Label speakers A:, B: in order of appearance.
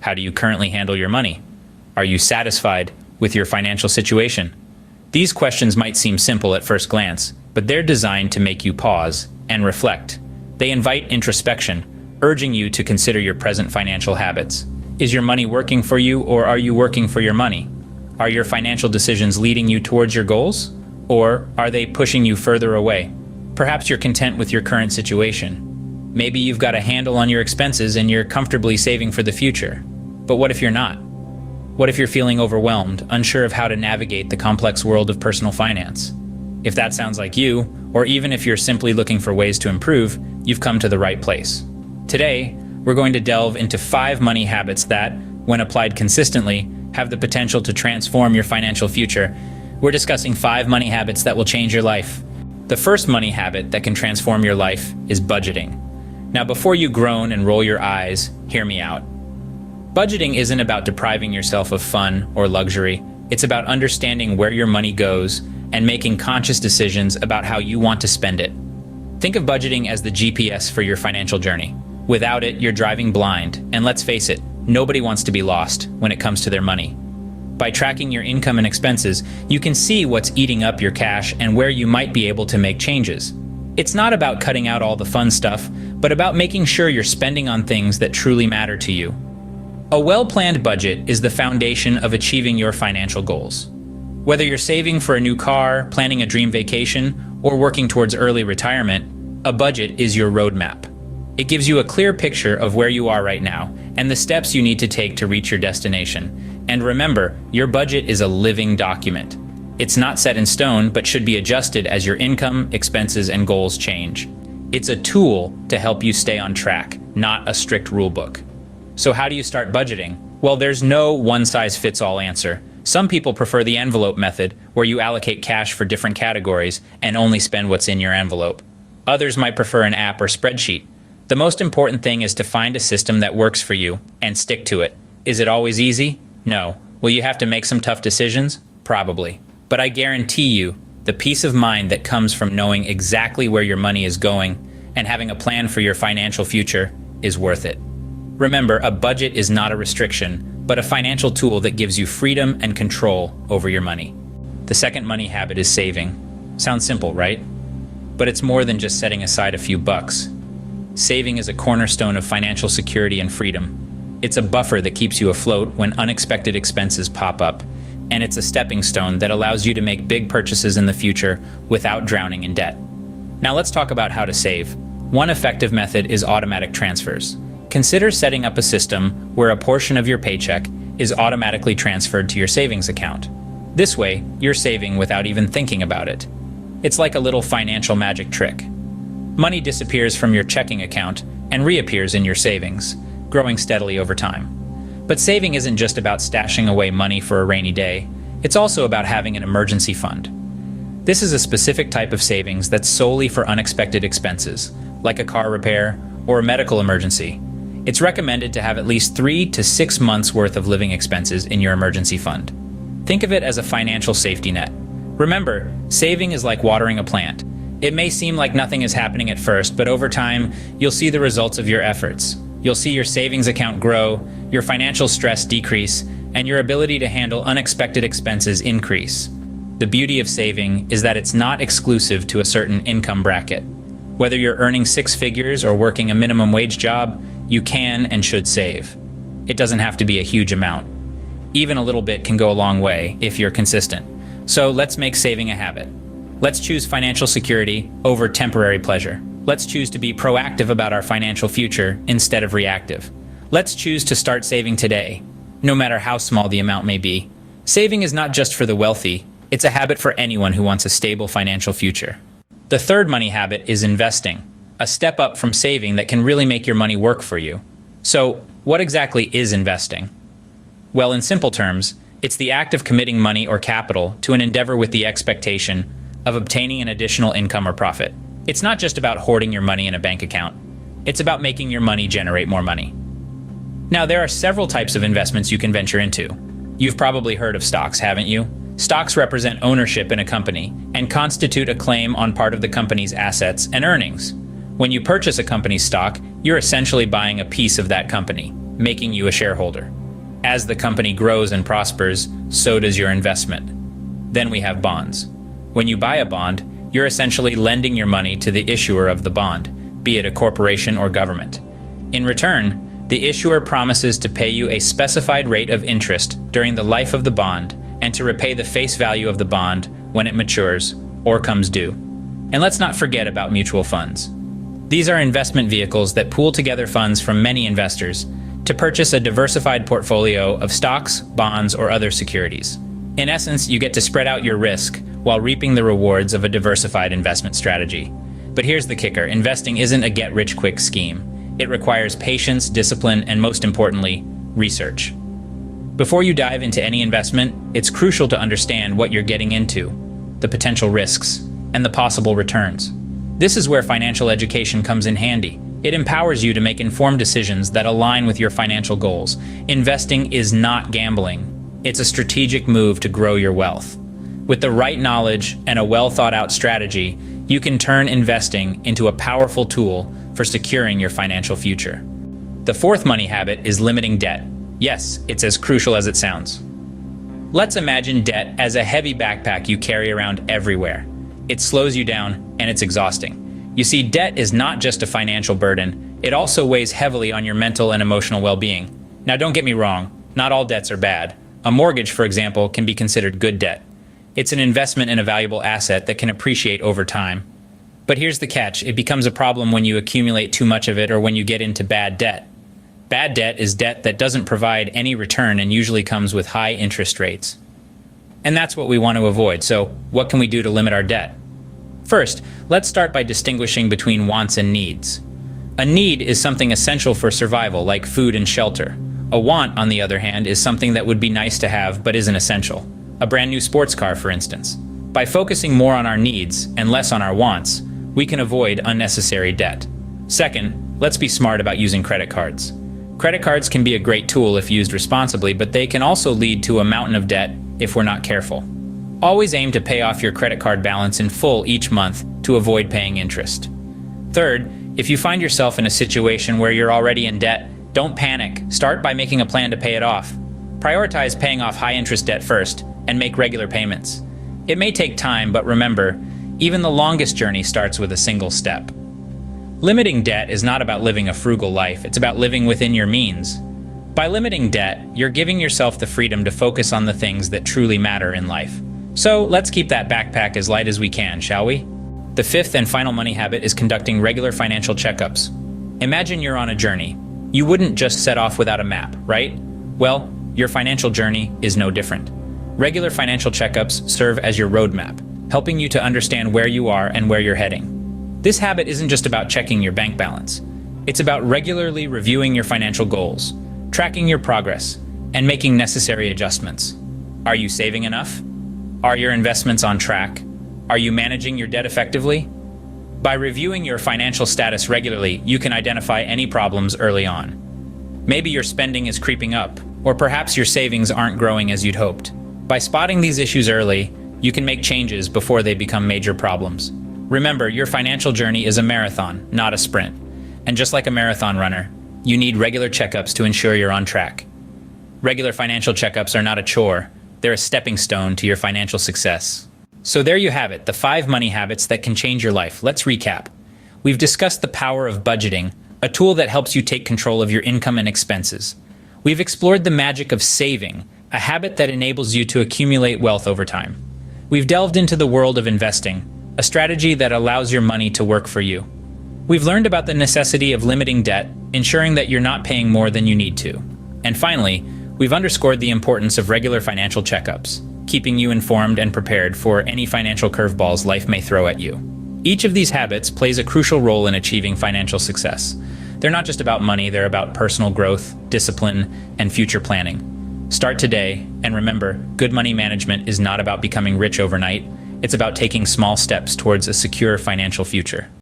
A: How do you currently handle your money? Are you satisfied with your financial situation? These questions might seem simple at first glance, but they're designed to make you pause and reflect. They invite introspection, urging you to consider your present financial habits. Is your money working for you, or are you working for your money? Are your financial decisions leading you towards your goals, or are they pushing you further away? Perhaps you're content with your current situation. Maybe you've got a handle on your expenses and you're comfortably saving for the future. But what if you're not? What if you're feeling overwhelmed, unsure of how to navigate the complex world of personal finance? If that sounds like you, or even if you're simply looking for ways to improve, you've come to the right place. Today, we're going to delve into 5 money habits that, when applied consistently, have the potential to transform your financial future. We're discussing 5 money habits that will change your life. The first money habit that can transform your life is budgeting. Now, before you groan and roll your eyes, hear me out. Budgeting isn't about depriving yourself of fun or luxury. It's about understanding where your money goes and making conscious decisions about how you want to spend it. Think of budgeting as the GPS for your financial journey. Without it, you're driving blind, and let's face it, nobody wants to be lost when it comes to their money. By tracking your income and expenses, you can see what's eating up your cash and where you might be able to make changes. It's not about cutting out all the fun stuff, but about making sure you're spending on things that truly matter to you. A well-planned budget is the foundation of achieving your financial goals. Whether you're saving for a new car, planning a dream vacation, or working towards early retirement, a budget is your roadmap. It gives you a clear picture of where you are right now and the steps you need to take to reach your destination. And remember, your budget is a living document. It's not set in stone, but should be adjusted as your income, expenses, and goals change. It's a tool to help you stay on track, not a strict rule book. So how do you start budgeting? Well, there's no one-size-fits-all answer. Some people prefer the envelope method, where you allocate cash for different categories and only spend what's in your envelope. Others might prefer an app or spreadsheet. The most important thing is to find a system that works for you and stick to it. Is it always easy? No. Will you have to make some tough decisions? Probably. But I guarantee you, the peace of mind that comes from knowing exactly where your money is going and having a plan for your financial future is worth it. Remember, a budget is not a restriction, but a financial tool that gives you freedom and control over your money. The second money habit is saving. Sounds simple, right? But it's more than just setting aside a few bucks. Saving is a cornerstone of financial security and freedom. It's a buffer that keeps you afloat when unexpected expenses pop up, and it's a stepping stone that allows you to make big purchases in the future without drowning in debt. Now let's talk about how to save. One effective method is automatic transfers. Consider setting up a system where a portion of your paycheck is automatically transferred to your savings account. This way, you're saving without even thinking about it. It's like a little financial magic trick. Money disappears from your checking account and reappears in your savings, growing steadily over time. But saving isn't just about stashing away money for a rainy day. It's also about having an emergency fund. This is a specific type of savings that's solely for unexpected expenses, like a car repair or a medical emergency. It's recommended to have at least 3 to 6 months worth of living expenses in your emergency fund. Think of it as a financial safety net. Remember, saving is like watering a plant. It may seem like nothing is happening at first, but over time, you'll see the results of your efforts. You'll see your savings account grow, your financial stress decrease, and your ability to handle unexpected expenses increase. The beauty of saving is that it's not exclusive to a certain income bracket. Whether you're earning 6 figures or working a minimum wage job, you can and should save. It doesn't have to be a huge amount. Even a little bit can go a long way if you're consistent. So let's make saving a habit. Let's choose financial security over temporary pleasure. Let's choose to be proactive about our financial future instead of reactive. Let's choose to start saving today, no matter how small the amount may be. Saving is not just for the wealthy, it's a habit for anyone who wants a stable financial future. The third money habit is investing, a step up from saving that can really make your money work for you. So, what exactly is investing? Well, in simple terms, it's the act of committing money or capital to an endeavor with the expectation of obtaining an additional income or profit. It's not just about hoarding your money in a bank account. It's about making your money generate more money. Now, there are several types of investments you can venture into. You've probably heard of stocks, haven't you? Stocks represent ownership in a company and constitute a claim on part of the company's assets and earnings. When you purchase a company's stock, you're essentially buying a piece of that company. making you a shareholder. As the company grows and prospers, so does your investment. Then we have bonds. When you buy a bond, you're essentially lending your money to the issuer of the bond, be it a corporation or government. In return, the issuer promises to pay you a specified rate of interest during the life of the bond and to repay the face value of the bond when it matures or comes due. And let's not forget about mutual funds. These are investment vehicles that pool together funds from many investors to purchase a diversified portfolio of stocks, bonds, or other securities. In essence, you get to spread out your risk while reaping the rewards of a diversified investment strategy. But here's the kicker: investing isn't a get-rich-quick scheme. It requires patience, discipline, and most importantly, research. Before you dive into any investment, it's crucial to understand what you're getting into, the potential risks, and the possible returns. This is where financial education comes in handy. It empowers you to make informed decisions that align with your financial goals. Investing is not gambling. It's a strategic move to grow your wealth. With the right knowledge and a well-thought-out strategy, you can turn investing into a powerful tool for securing your financial future. The fourth money habit is limiting debt. Yes, it's as crucial as it sounds. Let's imagine debt as a heavy backpack you carry around everywhere. It slows you down and it's exhausting. You see, debt is not just a financial burden, it also weighs heavily on your mental and emotional well-being. Now don't get me wrong, not all debts are bad. A mortgage, for example, can be considered good debt. It's an investment in a valuable asset that can appreciate over time. But here's the catch: it becomes a problem when you accumulate too much of it or when you get into bad debt. Bad debt is debt that doesn't provide any return and usually comes with high interest rates. And that's what we want to avoid. So what can we do to limit our debt? First, let's start by distinguishing between wants and needs. A need is something essential for survival, like food and shelter. A want, on the other hand, is something that would be nice to have but isn't essential. A brand new sports car, for instance. By focusing more on our needs and less on our wants, we can avoid unnecessary debt. Second, let's be smart about using credit cards. Credit cards can be a great tool if used responsibly, but they can also lead to a mountain of debt if we're not careful. Always aim to pay off your credit card balance in full each month to avoid paying interest. Third, if you find yourself in a situation where you're already in debt, don't panic. Start by making a plan to pay it off. Prioritize paying off high-interest debt first and make regular payments. It may take time, but remember, even the longest journey starts with a single step. Limiting debt is not about living a frugal life, it's about living within your means. By limiting debt, you're giving yourself the freedom to focus on the things that truly matter in life. So let's keep that backpack as light as we can, shall we? The fifth and final money habit is conducting regular financial checkups. Imagine you're on a journey. You wouldn't just set off without a map, right? Well, your financial journey is no different. Regular financial checkups serve as your roadmap, helping you to understand where you are and where you're heading. This habit isn't just about checking your bank balance. It's about regularly reviewing your financial goals, tracking your progress, and making necessary adjustments. Are you saving enough? Are your investments on track? Are you managing your debt effectively? By reviewing your financial status regularly, you can identify any problems early on. Maybe your spending is creeping up, or perhaps your savings aren't growing as you'd hoped. By spotting these issues early, you can make changes before they become major problems. Remember, your financial journey is a marathon, not a sprint. And just like a marathon runner, you need regular checkups to ensure you're on track. Regular financial checkups are not a chore. They're a stepping stone to your financial success. So there you have it, the 5 money habits that can change your life. Let's recap. We've discussed the power of budgeting, a tool that helps you take control of your income and expenses. We've explored the magic of saving, a habit that enables you to accumulate wealth over time. We've delved into the world of investing, a strategy that allows your money to work for you. We've learned about the necessity of limiting debt, ensuring that you're not paying more than you need to. And finally, we've underscored the importance of regular financial checkups, keeping you informed and prepared for any financial curveballs life may throw at you. Each of these habits plays a crucial role in achieving financial success. They're not just about money, they're about personal growth, discipline, and future planning. Start today, and remember, good money management is not about becoming rich overnight. It's about taking small steps towards a secure financial future.